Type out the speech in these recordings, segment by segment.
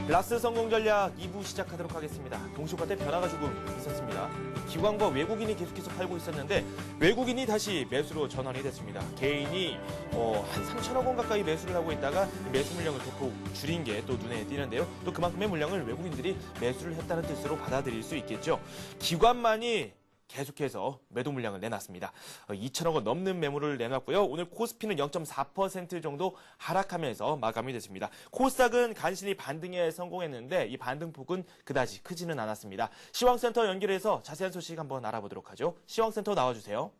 라스 성공 전략 2부 시작하도록 하겠습니다. 동시효과 때 변화가 조금 있었습니다. 기관과 외국인이 계속해서 팔고 있었는데 외국인이 다시 매수로 전환이 됐습니다. 개인이 한 3천억 원 가까이 매수를 하고 있다가 매수 물량을 대폭 줄인 게 또 눈에 띄는데요. 또 그만큼의 물량을 외국인들이 매수를 했다는 뜻으로 받아들일 수 있겠죠. 기관만이 계속해서 매도 물량을 내놨습니다. 2천억 원 넘는 매물을 내놨고요. 오늘 코스피는 0.4% 정도 하락하면서 마감이 됐습니다. 코스닥은 간신히 반등에 성공했는데 이 반등폭은 그다지 크지는 않았습니다. 시황센터 연결해서 자세한 소식 한번 알아보도록 하죠. 시황센터 나와주세요.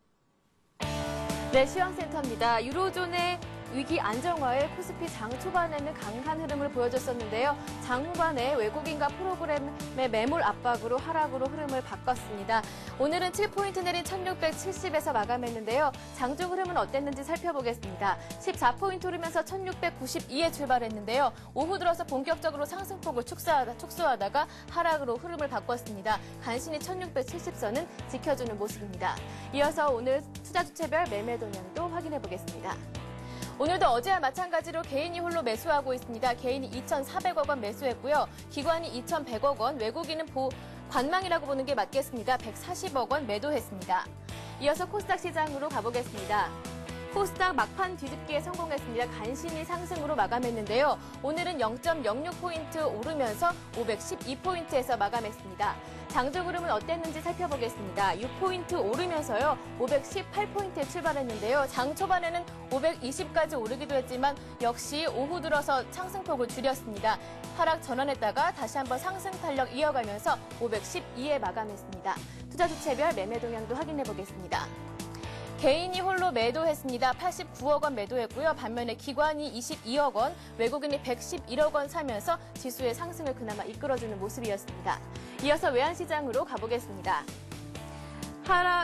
네, 시황센터입니다. 유로존의 위기 안정화에 코스피 장 초반에는 강한 흐름을 보여줬었는데요. 장 후반에 외국인과 프로그램의 매물 압박으로 하락으로 흐름을 바꿨습니다. 오늘은 7포인트 내린 1670에서 마감했는데요. 장중 흐름은 어땠는지 살펴보겠습니다. 14포인트 오르면서 1692에 출발했는데요. 오후 들어서 본격적으로 상승폭을 축소하다가 하락으로 흐름을 바꿨습니다. 간신히 1670선은 지켜주는 모습입니다. 이어서 오늘 투자 주체별 매매 동향도 확인해 보겠습니다. 오늘도 어제와 마찬가지로 개인이 홀로 매수하고 있습니다. 개인이 2,400억 원 매수했고요. 기관이 2,100억 원, 외국인은 관망이라고 보는 게 맞겠습니다. 140억 원 매도했습니다. 이어서 코스닥 시장으로 가보겠습니다. 코스닥 막판 뒤집기에 성공했습니다. 간신히 상승으로 마감했는데요. 오늘은 0.06포인트 오르면서 512포인트에서 마감했습니다. 장중 흐름은 어땠는지 살펴보겠습니다. 6포인트 오르면서요. 518포인트에 출발했는데요. 장 초반에는 520까지 오르기도 했지만 역시 오후 들어서 상승폭을 줄였습니다. 하락 전환했다가 다시 한번 상승 탄력 이어가면서 512에 마감했습니다. 투자 주체별 매매 동향도 확인해 보겠습니다. 개인이 홀로 매도했습니다. 89억 원 매도했고요. 반면에 기관이 22억 원, 외국인이 111억 원 사면서 지수의 상승을 그나마 이끌어주는 모습이었습니다. 이어서 외환시장으로 가보겠습니다.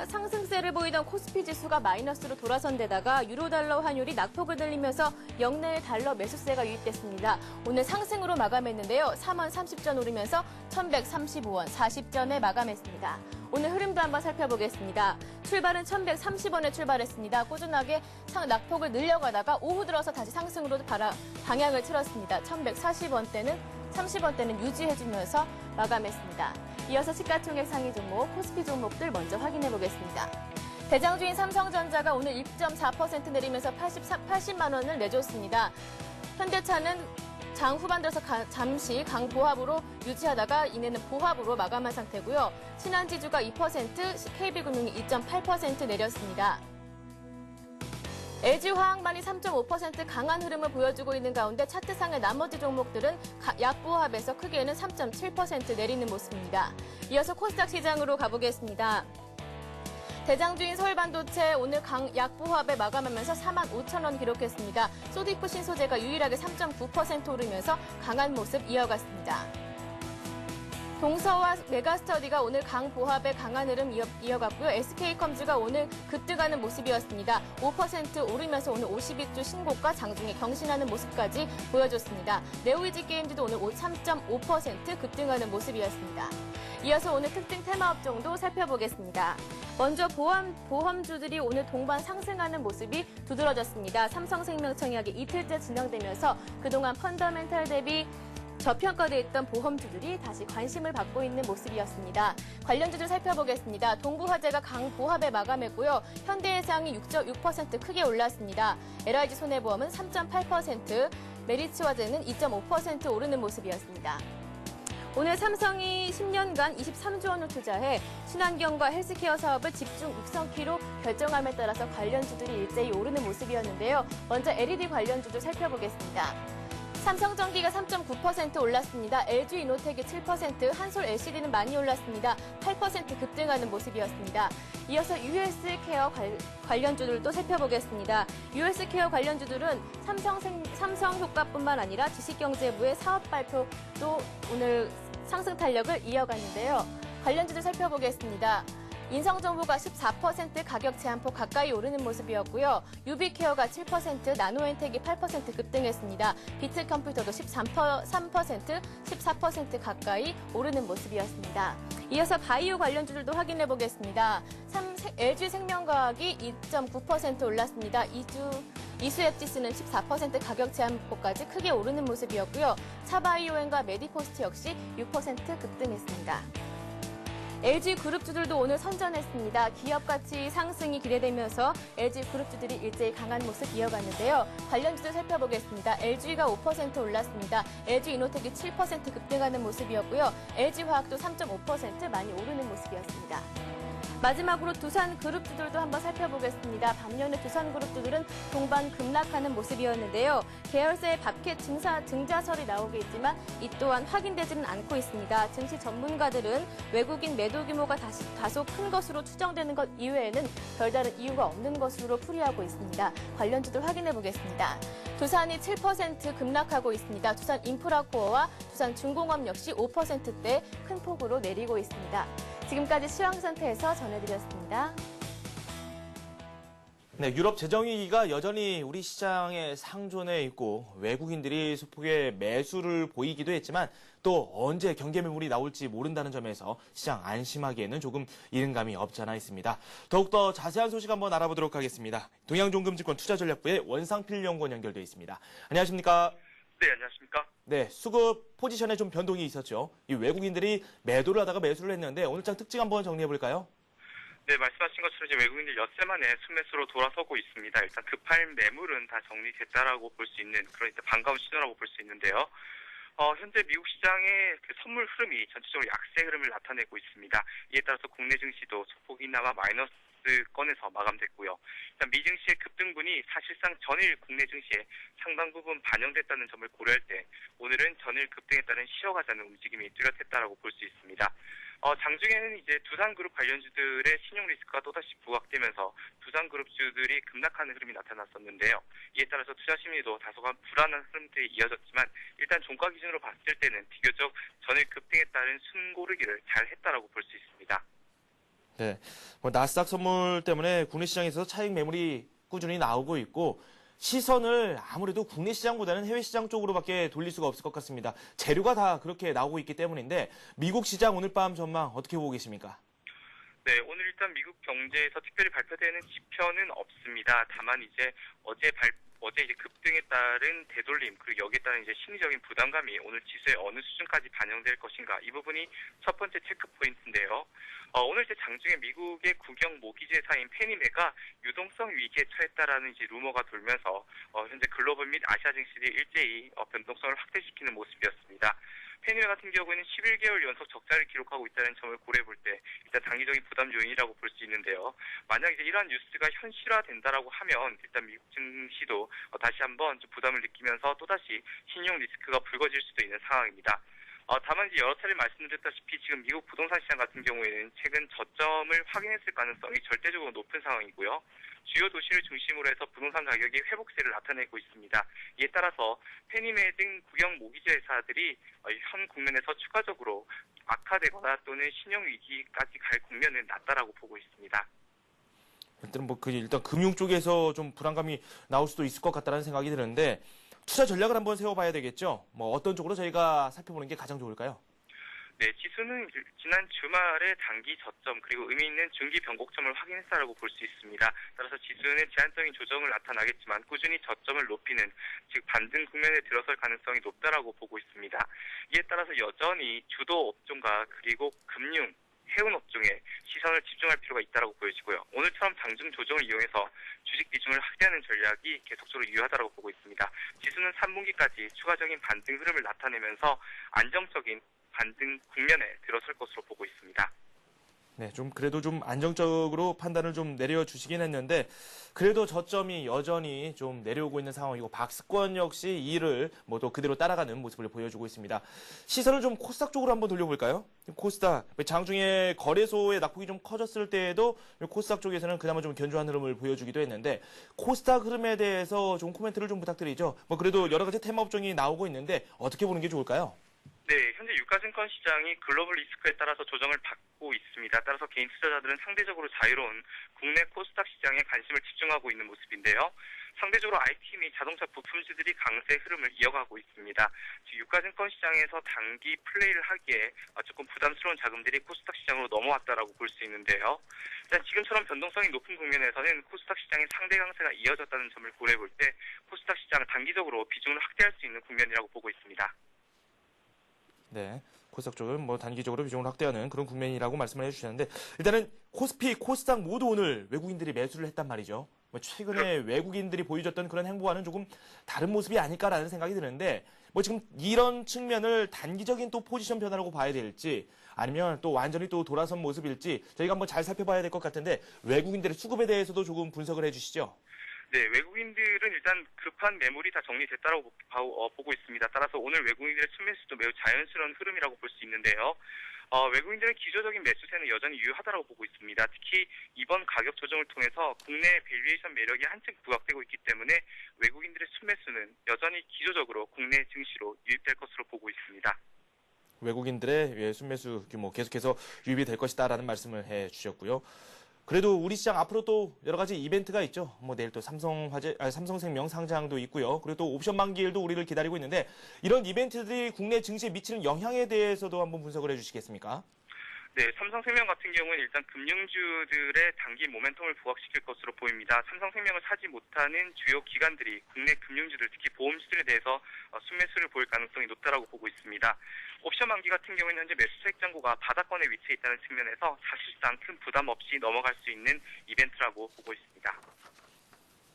상승세를 보이던 코스피 지수가 마이너스로 돌아선 데다가 유로달러 환율이 낙폭을 늘리면서 역내의 달러 매수세가 유입됐습니다. 오늘 상승으로 마감했는데요. 3원 30전 오르면서 1135원 40전에 마감했습니다. 오늘 흐름도 한번 살펴보겠습니다. 출발은 1130원에 출발했습니다. 꾸준하게 낙폭을 늘려가다가 오후 들어서 다시 상승으로 방향을 틀었습니다. 1140원대는 30원대는 유지해주면서 마감했습니다. 이어서 시가총액 상위 종목, 코스피 종목들 먼저 확인해 보겠습니다. 대장주인 삼성전자가 오늘 1.4% 내리면서 80만 원을 내줬습니다. 현대차는 장 후반 들어서 잠시 강보합으로 유지하다가 이내는 보합으로 마감한 상태고요. 신한지주가 2%, KB금융이 2.8% 내렸습니다. LG화학만이 3.5% 강한 흐름을 보여주고 있는 가운데 차트상의 나머지 종목들은 약보합에서 크게는 3.7% 내리는 모습입니다. 이어서 코스닥 시장으로 가보겠습니다. 대장주인 서울반도체 오늘 약보합에 마감하면서 45,000원 기록했습니다. 소디프 신소재가 유일하게 3.9% 오르면서 강한 모습 이어갔습니다. 동서와 메가스터디가 오늘 강보합의 강한 흐름 이어갔고요. SK컴즈가 오늘 급등하는 모습이었습니다. 5% 오르면서 오늘 52주 신고가 장중에 경신하는 모습까지 보여줬습니다. 네오이지게임즈도 오늘 3.5% 급등하는 모습이었습니다. 이어서 오늘 특징 테마업종도 살펴보겠습니다. 먼저 보험주들이 오늘 동반 상승하는 모습이 두드러졌습니다. 삼성생명청 약이 이틀째 진행되면서 그동안 펀더멘탈 대비 저평가되어 있던 보험주들이 다시 관심을 받고 있는 모습이었습니다. 관련주들 살펴보겠습니다. 동부화재가 강보합에 마감했고요. 현대해상이 6.6% 크게 올랐습니다. LIG손해보험은 3.8%, 메리츠화재는 2.5% 오르는 모습이었습니다. 오늘 삼성이 10년간 23조 원을 투자해 친환경과 헬스케어 사업을 집중 육성키로 결정함에 따라서 관련주들이 일제히 오르는 모습이었는데요. 먼저 LED 관련주들 살펴보겠습니다. 삼성전기가 3.9% 올랐습니다. LG이노텍이 7%, 한솔LCD는 많이 올랐습니다. 8% 급등하는 모습이었습니다. 이어서 US케어 관련주들도 살펴보겠습니다. US케어 관련주들은 삼성효과뿐만 아니라 주식경제부의 사업 발표도 오늘 상승 탄력을 이어갔는데요. 관련주들 살펴보겠습니다. 인성정보가 14% 가격 제한폭 가까이 오르는 모습이었고요. 유비케어가 7%, 나노엔텍이 8% 급등했습니다. 비트컴퓨터도 13%, 14% 가까이 오르는 모습이었습니다. 이어서 바이오 관련주들도 확인해 보겠습니다. LG생명과학이 2.9% 올랐습니다. 이수앱 지수는 14% 가격 제한폭까지 크게 오르는 모습이었고요. 차바이오엔과 메디포스트 역시 6% 급등했습니다. LG그룹주들도 오늘 선전했습니다. 기업 가치 상승이 기대되면서 LG그룹주들이 일제히 강한 모습 이어갔는데요. 관련주들 살펴보겠습니다. LG가 5% 올랐습니다. LG이노텍이 7% 급등하는 모습이었고요. LG화학도 3.5% 많이 오르는 모습이었습니다. 마지막으로 두산그룹주들도 한번 살펴보겠습니다. 반면에 두산그룹주들은 동반 급락하는 모습이었는데요. 계열사의 밥켓 증자설이 나오고 있지만 이 또한 확인되지는 않고 있습니다. 증시 전문가들은 외국인 매도 규모가 다소 큰 것으로 추정되는 것 이외에는 별다른 이유가 없는 것으로 풀이하고 있습니다. 관련주들 확인해 보겠습니다. 두산이 7% 급락하고 있습니다. 두산인프라코어와 두산중공업 역시 5%대 큰 폭으로 내리고 있습니다. 지금까지 시황센터에서 전해드렸습니다. 네, 유럽 재정위기가 여전히 우리 시장에 상존해 있고 외국인들이 소폭의 매수를 보이기도 했지만 또 언제 경계 매물이 나올지 모른다는 점에서 시장 안심하기에는 조금 이른 감이 없지 않아 있습니다. 더욱더 자세한 소식 한번 알아보도록 하겠습니다. 동양종금증권 투자전략부의 원상필 연구원 연결돼 있습니다. 안녕하십니까? 네, 안녕하십니까? 네, 수급 포지션에 좀 변동이 있었죠. 이 외국인들이 매도를 하다가 매수를 했는데 오늘장 특징 한번 정리해 볼까요? 네, 말씀하신 것처럼 이제 외국인들 엿새 만에 순매수로 돌아서고 있습니다. 일단 급할 매물은 다 정리됐다라고 볼 수 있는 그런 이제 반가운 신호라고 볼 수 있는데요. 현재 미국 시장의 그 선물 흐름이 전체적으로 약세 흐름을 나타내고 있습니다. 이에 따라서 국내 증시도 소폭이나마 마이너스권에서 마감됐고요. 일단 미 증시의 급등분이 사실상 전일 국내 증시에 상당 부분 반영됐다는 점을 고려할 때 오늘은 전일 급등에 따른 쉬어가지 않는 움직임이 뚜렷했다라고 볼 수 있습니다. 장중에는 이제 두산그룹 관련주들의 신용 리스크가 또다시 부각되면서 두산그룹주들이 급락하는 흐름이 나타났었는데요. 이에 따라서 투자 심리도 다소간 불안한 흐름들이 이어졌지만 일단 종가 기준으로 봤을 때는 비교적 전일 급등에 따른 순고르기를 잘 했다라고 볼 수 있습니다. 네, 나스닥 선물 때문에 국내 시장에서 차익 매물이 꾸준히 나오고 있고 시선을 아무래도 국내 시장보다는 해외 시장 쪽으로밖에 돌릴 수가 없을 것 같습니다. 재료가 다 그렇게 나오고 있기 때문인데 미국 시장 오늘 밤 전망 어떻게 보고 계십니까? 네, 오늘 일단 미국 경제에서 특별히 발표되는 지표는 없습니다. 다만 이제 어제 이제 급등에 따른 되돌림 그리고 여기에 따른 이제 심리적인 부담감이 오늘 지수에 어느 수준까지 반영될 것인가 이 부분이 첫 번째 체크 포인트인데요. 오늘 이제 장중에 미국의 국영 모기지회사인 페니메가 유동성 위기에 처했다라는 이제 루머가 돌면서 현재 글로벌 및 아시아 증시들이 일제히 변동성을 확대시키는 모습이었습니다. 페니메 같은 경우에는 11개월 연속 적자를 기록하고 있다는 점을 고려해 볼 때 일단 단기적인 부담 요인이라고 볼 수 있는데요. 만약 이제 이러한 뉴스가 현실화된다라고 하면 일단 미국 증시도 다시 한번 좀 부담을 느끼면서 또다시 신용 리스크가 불거질 수도 있는 상황입니다. 다만 이제 여러 차례 말씀드렸다시피 지금 미국 부동산 시장 같은 경우에는 최근 저점을 확인했을 가능성이 절대적으로 높은 상황이고요. 주요 도시를 중심으로 해서 부동산 가격이 회복세를 나타내고 있습니다. 이에 따라서 페니메 등 국영 모기지 회사들이 현 국면에서 추가적으로 악화되거나 또는 신용 위기까지 갈 국면은 낮다라고 보고 있습니다. 일단 금융 쪽에서 좀 불안감이 나올 수도 있을 것 같다는 생각이 드는데 투자 전략을 한번 세워봐야 되겠죠. 어떤 쪽으로 저희가 살펴보는 게 가장 좋을까요? 네, 지수는 지난 주말에 단기 저점 그리고 의미 있는 중기 변곡점을 확인했다라고 볼 수 있습니다. 따라서 지수는 제한적인 조정을 나타나겠지만 꾸준히 저점을 높이는 즉 반등 국면에 들어설 가능성이 높다라고 보고 있습니다. 이에 따라서 여전히 주도 업종과 그리고 금융 해운 업종에 시선을 집중할 필요가 있다고 보여지고요. 오늘처럼 장중 조정을 이용해서 주식 비중을 확대하는 전략이 계속적으로 유효하다고 보고 있습니다. 지수는 3분기까지 추가적인 반등 흐름을 나타내면서 안정적인 반등 국면에 들어설 것으로 보고 있습니다. 네, 그래도 좀 안정적으로 판단을 좀 내려주시긴 했는데 그래도 저점이 여전히 좀 내려오고 있는 상황이고 박스권 역시 이를 또 그대로 따라가는 모습을 보여주고 있습니다. 시선을 좀 코스닥 쪽으로 한번 돌려볼까요? 코스닥 장중에 거래소의 낙폭이 좀 커졌을 때에도 코스닥 쪽에서는 그나마 좀 견조한 흐름을 보여주기도 했는데 코스닥 흐름에 대해서 좀 코멘트를 좀 부탁드리죠. 그래도 여러 가지 테마 업종이 나오고 있는데 어떻게 보는 게 좋을까요? 네, 현재 유가증권 시장이 글로벌 리스크에 따라서 조정을 받고 있습니다. 따라서 개인 투자자들은 상대적으로 자유로운 국내 코스닥 시장에 관심을 집중하고 있는 모습인데요. 상대적으로 IT 및 자동차 부품주들이 강세 흐름을 이어가고 있습니다. 유가증권 시장에서 단기 플레이를 하기에 조금 부담스러운 자금들이 코스닥 시장으로 넘어왔다라고 볼 수 있는데요. 일단 지금처럼 변동성이 높은 국면에서는 코스닥 시장의 상대 강세가 이어졌다는 점을 고려해 볼 때 코스닥 시장을 단기적으로 비중을 확대할 수 있는 국면이라고 보고 있습니다. 네, 코스닥 쪽은 뭐 단기적으로 비중을 확대하는 그런 국면이라고 말씀을 해주셨는데 일단은 코스피, 코스닥 모두 오늘 외국인들이 매수를 했단 말이죠. 뭐 최근에 외국인들이 보여줬던 그런 행보와는 조금 다른 모습이 아닐까라는 생각이 드는데 뭐 지금 이런 측면을 단기적인 또 포지션 변화라고 봐야 될지 아니면 또 완전히 또 돌아선 모습일지 저희가 한번 잘 살펴봐야 될 것 같은데 외국인들의 수급에 대해서도 조금 분석을 해주시죠. 네, 외국인들은 일단 급한 매물이 다 정리됐다고 보고 있습니다. 따라서 오늘 외국인들의 순매수도 매우 자연스러운 흐름이라고 볼 수 있는데요. 외국인들의 기조적인 매수세는 여전히 유효하다고 보고 있습니다. 특히 이번 가격 조정을 통해서 국내 밸류에이션 매력이 한층 부각되고 있기 때문에 외국인들의 순매수는 여전히 기조적으로 국내 증시로 유입될 것으로 보고 있습니다. 외국인들의 순매수 규모 계속해서 유입이 될 것이다라는 말씀을 해주셨고요. 그래도 우리 시장 앞으로 또 여러 가지 이벤트가 있죠. 뭐 내일 또 삼성생명 상장도 있고요. 그리고 또 옵션 만기일도 우리를 기다리고 있는데 이런 이벤트들이 국내 증시에 미치는 영향에 대해서도 한번 분석을 해주시겠습니까? 네, 삼성생명 같은 경우는 일단 금융주들의 단기 모멘텀을 부각시킬 것으로 보입니다. 삼성생명을 사지 못하는 주요 기관들이 국내 금융주들, 특히 보험주들에 대해서 순매수를 보일 가능성이 높다라고 보고 있습니다. 옵션 만기 같은 경우에는 현재 매수 차익 잔고가 바닥권에 위치해 있다는 측면에서 사실상 큰 부담 없이 넘어갈 수 있는 이벤트라고 보고 있습니다.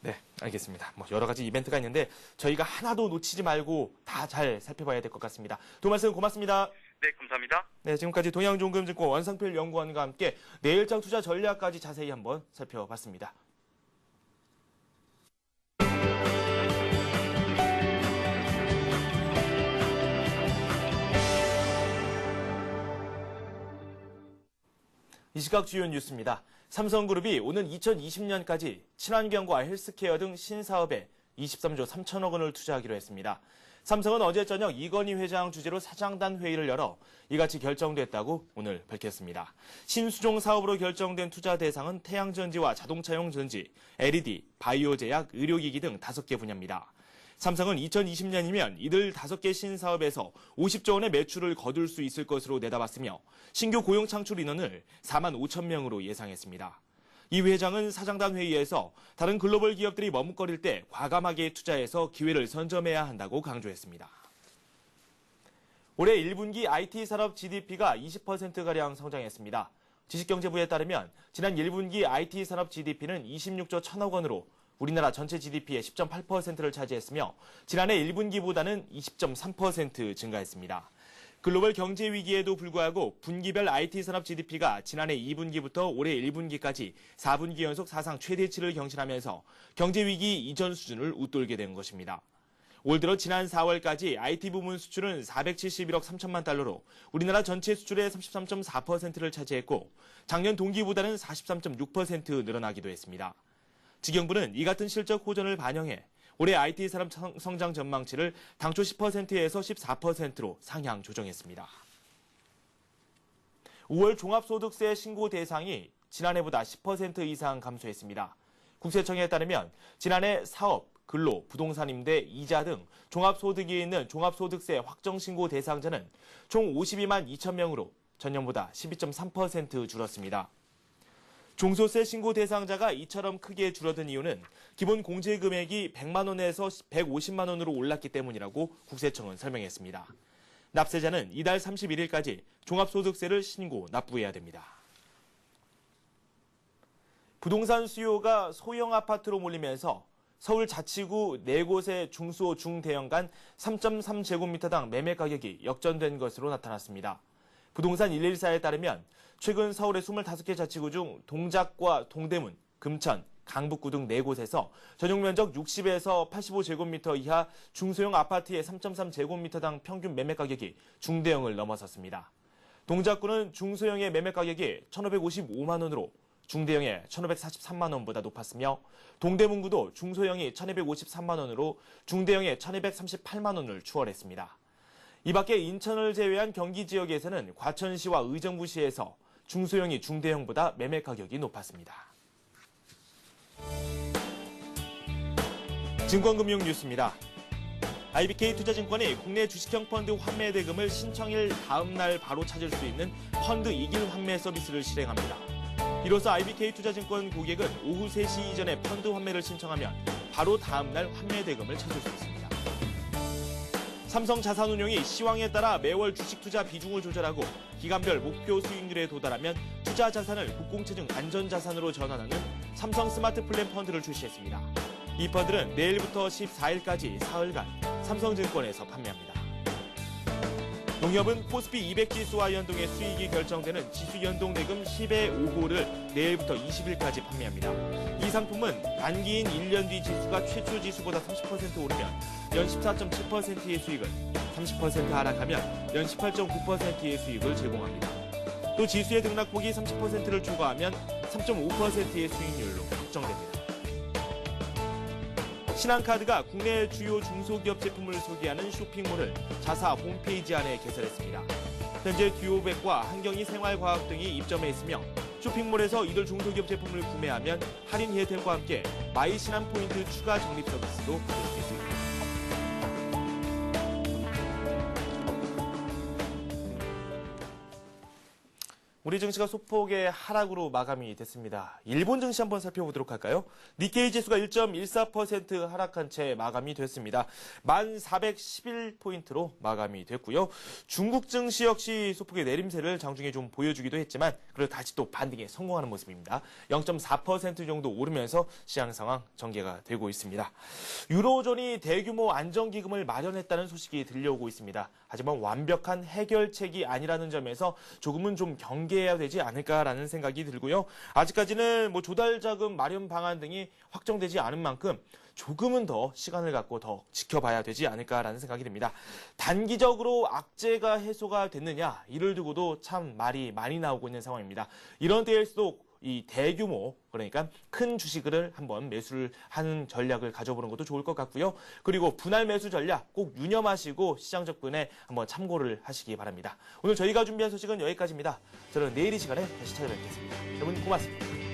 네, 알겠습니다. 뭐 여러 가지 이벤트가 있는데 저희가 하나도 놓치지 말고 다 잘 살펴봐야 될 것 같습니다. 도움 말씀 고맙습니다. 네, 감사합니다. 네, 지금까지 동양종금증권 원상필 연구원과 함께 내일장 투자 전략까지 자세히 한번 살펴봤습니다. 이 시각 주요 뉴스입니다. 삼성그룹이 오는 2020년까지 친환경과 헬스케어 등 신사업에 23조 3천억 원을 투자하기로 했습니다. 삼성은 어제 저녁 이건희 회장 주재로 사장단 회의를 열어 이같이 결정됐다고 오늘 밝혔습니다. 신수종 사업으로 결정된 투자 대상은 태양전지와 자동차용 전지, LED, 바이오 제약, 의료기기 등 5개 분야입니다. 삼성은 2020년이면 이들 5개 신사업에서 50조 원의 매출을 거둘 수 있을 것으로 내다봤으며 신규 고용 창출 인원을 4만 5천 명으로 예상했습니다. 이 회장은 사장단 회의에서 다른 글로벌 기업들이 머뭇거릴 때 과감하게 투자해서 기회를 선점해야 한다고 강조했습니다. 올해 1분기 IT 산업 GDP가 20%가량 성장했습니다. 지식경제부에 따르면 지난 1분기 IT 산업 GDP는 26조 1천억 원으로 우리나라 전체 GDP의 10.8%를 차지했으며 지난해 1분기보다는 20.3% 증가했습니다. 글로벌 경제 위기에도 불구하고 분기별 IT 산업 GDP가 지난해 2분기부터 올해 1분기까지 4분기 연속 사상 최대치를 경신하면서 경제 위기 이전 수준을 웃돌게 된 것입니다. 올 들어 지난 4월까지 IT 부문 수출은 471억 3천만 달러로 우리나라 전체 수출의 33.4%를 차지했고 작년 동기보다는 43.6% 늘어나기도 했습니다. 지경부는 이 같은 실적 호전을 반영해 올해 IT 산업 성장 전망치를 당초 10%에서 14%로 상향 조정했습니다. 5월 종합소득세 신고 대상이 지난해보다 10% 이상 감소했습니다. 국세청에 따르면 지난해 사업, 근로, 부동산 임대, 이자 등 종합소득이 있는 종합소득세 확정신고 대상자는 총 52만 2천 명으로 전년보다 12.3% 줄었습니다. 종소세 신고 대상자가 이처럼 크게 줄어든 이유는 기본 공제 금액이 100만 원에서 150만 원으로 올랐기 때문이라고 국세청은 설명했습니다. 납세자는 이달 31일까지 종합소득세를 신고 납부해야 됩니다. 부동산 수요가 소형 아파트로 몰리면서 서울 자치구 4곳의 중소 중대형 간 3.3제곱미터당 매매 가격이 역전된 것으로 나타났습니다. 부동산 114에 따르면 최근 서울의 25개 자치구 중 동작과 동대문, 금천, 강북구 등 4곳에서 전용 면적 60에서 85제곱미터 이하 중소형 아파트의 3.3제곱미터당 평균 매매 가격이 중대형을 넘어섰습니다. 동작구는 중소형의 매매 가격이 1,555만 원으로 중대형의 1,543만 원보다 높았으며 동대문구도 중소형이 1,253만 원으로 중대형의 1,238만 원을 추월했습니다. 이 밖에 인천을 제외한 경기 지역에서는 과천시와 의정부시에서 중소형이 중대형보다 매매 가격이 높았습니다. 증권금융 뉴스입니다. IBK 투자증권이 국내 주식형 펀드 환매 대금을 신청일 다음 날 바로 찾을 수 있는 펀드 2길 환매 서비스를 실행합니다. 이로써 IBK 투자증권 고객은 오후 3시 이전에 펀드 환매를 신청하면 바로 다음 날 환매 대금을 찾을 수 있습니다. 삼성자산운용이 시황에 따라 매월 주식 투자 비중을 조절하고 기간별 목표 수익률에 도달하면 투자 자산을 국공채증 안전자산으로 전환하는 삼성 스마트 플랜 펀드를 출시했습니다. 이 펀드는 내일부터 14일까지 사흘간 삼성증권에서 판매합니다. 농협은 코스피 200지수와 연동해 수익이 결정되는 지수연동대금 10의 5호를 내일부터 20일까지 판매합니다. 이 상품은 만기인 1년 뒤 지수가 최초 지수보다 30% 오르면 연 14.7%의 수익을, 30% 하락하면 연 18.9%의 수익을 제공합니다. 또 지수의 등락폭이 30%를 초과하면 3.5%의 수익률로 확정됩니다. 신한카드가 국내 주요 중소기업 제품을 소개하는 쇼핑몰을 자사 홈페이지 안에 개설했습니다. 현재 듀오백과 한경희 생활과학 등이 입점해 있으며 쇼핑몰에서 이들 중소기업 제품을 구매하면 할인 혜택과 함께 마이 신한 포인트 추가 적립 서비스도 받을 수 있습니다. 우리 증시가 소폭의 하락으로 마감이 됐습니다. 일본 증시 한번 살펴보도록 할까요? 니케이 지수가 1.14% 하락한 채 마감이 됐습니다. 1411포인트로 마감이 됐고요. 중국 증시 역시 소폭의 내림세를 장중에 좀 보여주기도 했지만 그래도 다시 또 반등에 성공하는 모습입니다. 0.4% 정도 오르면서 시장 상황 전개가 되고 있습니다. 유로존이 대규모 안정기금을 마련했다는 소식이 들려오고 있습니다. 하지만 완벽한 해결책이 아니라는 점에서 조금은 좀 경계해야 되지 않을까라는 생각이 들고요. 아직까지는 조달 자금 마련 방안 등이 확정되지 않은 만큼 조금은 더 시간을 갖고 더 지켜봐야 되지 않을까라는 생각이 듭니다. 단기적으로 악재가 해소가 됐느냐, 이를 두고도 참 말이 많이 나오고 있는 상황입니다. 이런 때일수록 이 대규모, 그러니까 큰 주식을 한번 매수를 하는 전략을 가져보는 것도 좋을 것 같고요. 그리고 분할 매수 전략 꼭 유념하시고 시장 접근에 한번 참고를 하시기 바랍니다. 오늘 저희가 준비한 소식은 여기까지입니다. 저는 내일 이 시간에 다시 찾아뵙겠습니다. 여러분 고맙습니다.